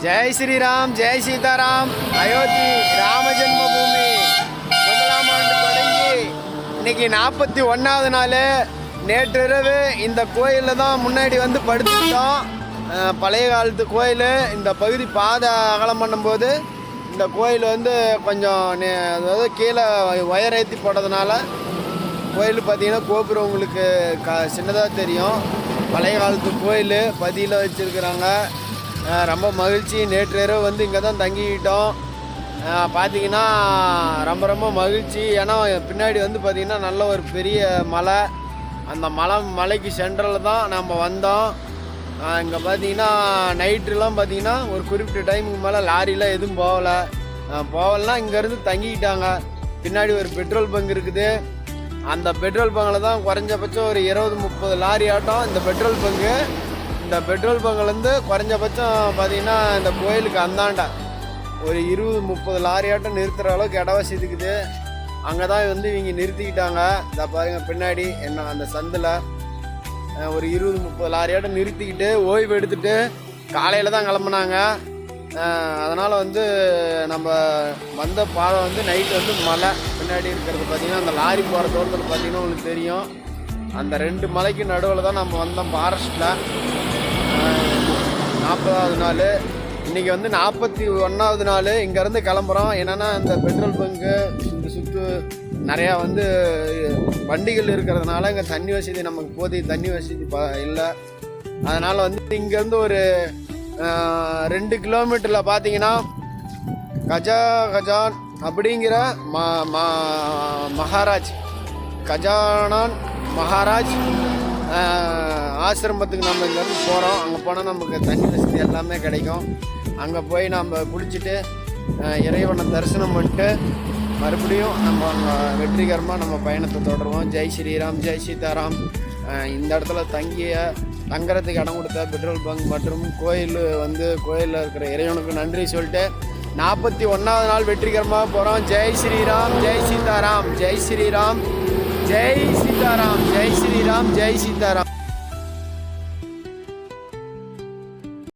ஜெய் ஸ்ரீராம், ஜெய் சீதாராம். அயோத்தி ராம ஜென்மபூமி முதலாம் ஆண்டு தொடங்கி இன்னைக்கு 41வது நாள். நேற்றிரவு இந்த கோயிலில் தான் முன்னாடி வந்து படுத்துக்கிட்டோம். பழைய காலத்து கோயில். இந்த பகுதி பாதை அகலம் பண்ணும்போது இந்த கோயில் வந்து கொஞ்சம் அதாவது கீழே உயரேற்றி போட்டதுனால கோயில் பார்த்திங்கன்னா கோபுரம் உங்களுக்கு சின்னதாக தெரியும். பழைய காலத்து கோயில் பதியில் வச்சுருக்குறாங்க. ரொம்ப மகிழ்ச்சி. நேற்று இரவு வந்து இங்கே தான் தங்கிக்கிட்டோம். பார்த்திங்கன்னா ரொம்ப மகிழ்ச்சி. ஏன்னா பின்னாடி வந்து பார்த்திங்கன்னா நல்ல ஒரு பெரிய மலை. அந்த மலைக்கு சென்ட்ரலில் தான் நம்ம வந்தோம். இங்கே பார்த்தீங்கன்னா நைட்டுலாம் பார்த்தீங்கன்னா ஒரு குறிப்பிட்ட டைமுக்கு மேலே லாரிலாம் எதுவும் போகலைன்னா இங்கேருந்து தங்கிக்கிட்டாங்க. பின்னாடி ஒரு பெட்ரோல் பங்க் இருக்குது. அந்த பெட்ரோல் பங்கில் தான் குறைஞ்சபட்சம் ஒரு 20-30 லாரி ஆட்டம் இந்த பெட்ரோல் பங்கு. இந்த பெட்ரோல் பங்க்லேருந்து குறைஞ்சபட்சம் பார்த்தீங்கன்னா இந்த கோயிலுக்கு அந்தாண்டா ஒரு 20-30 லாரி ஆட்டம் நிறுத்துகிற அளவுக்கு இட வசதி இருக்குது. அங்கே தான் வந்து இவங்க நிறுத்திக்கிட்டாங்க. இதை பாருங்கள் பின்னாடி என்ன அந்த சந்தில் ஒரு 20-30 லாரியாட்டம் நிறுத்திக்கிட்டு ஓய்வு எடுத்துகிட்டு காலையில் தான் கிளம்புனாங்க. அதனால் வந்து நம்ம வந்த பாதை வந்து நைட்டு வந்து மலை பின்னாடி இருக்கிறது பார்த்திங்கன்னா அந்த லாரி போகிற தோட்டத்தில் பார்த்திங்கன்னா உங்களுக்கு தெரியும். அந்த 2 மலைக்கு நடுவில் தான் நம்ம வந்தோம் ஃபாரஸ்ட்டில். 40வது நாள். இன்றைக்கி வந்து 41வது நாள். இங்கேருந்து கிளம்புறோம். என்னென்னா இந்த பெட்ரோல் பங்கு சுற்று நிறையா வந்து வண்டிகள் இருக்கிறதுனால இங்கே தண்ணி வசதி நமக்கு போதிய தண்ணி வசதி இல்லை. அதனால் வந்து இங்கேருந்து ஒரு 2 கிலோமீட்டரில் பார்த்தீங்கன்னா கஜான் அப்படிங்கிற மகாராஜ் கஜானான் மகாராஜ் ஆசிரமத்துக்கு நம்ம இங்கேருந்து போகிறோம். அங்கே போனால் நமக்கு தண்ணி வசதி எல்லாமே கிடைக்கும். அங்கே போய் நம்ம குளிச்சுட்டு இறைவனை தரிசனம் பண்ணிட்டு மறுபடியும் நம்ம வெற்றிகரமாக நம்ம பயணத்தை தொடருவோம். ஜெய் ஸ்ரீராம், ஜெய் சீதாராம். இந்த இடத்துல தங்குறதுக்கு இடம் கொடுத்த பெட்ரோல் பங்க் மற்றும் கோயிலில் இருக்கிற இறைவனுக்கு நன்றி சொல்லிட்டு 41வது நாள் வெற்றிகரமாக போகிறோம். ஜெய் ஸ்ரீராம், ஜெய் சீதாராம், ஜெய் ஸ்ரீராம், ஜெய் சீதாராம், ஜெய் ஸ்ரீராம், ஜெய் சீதாராம்.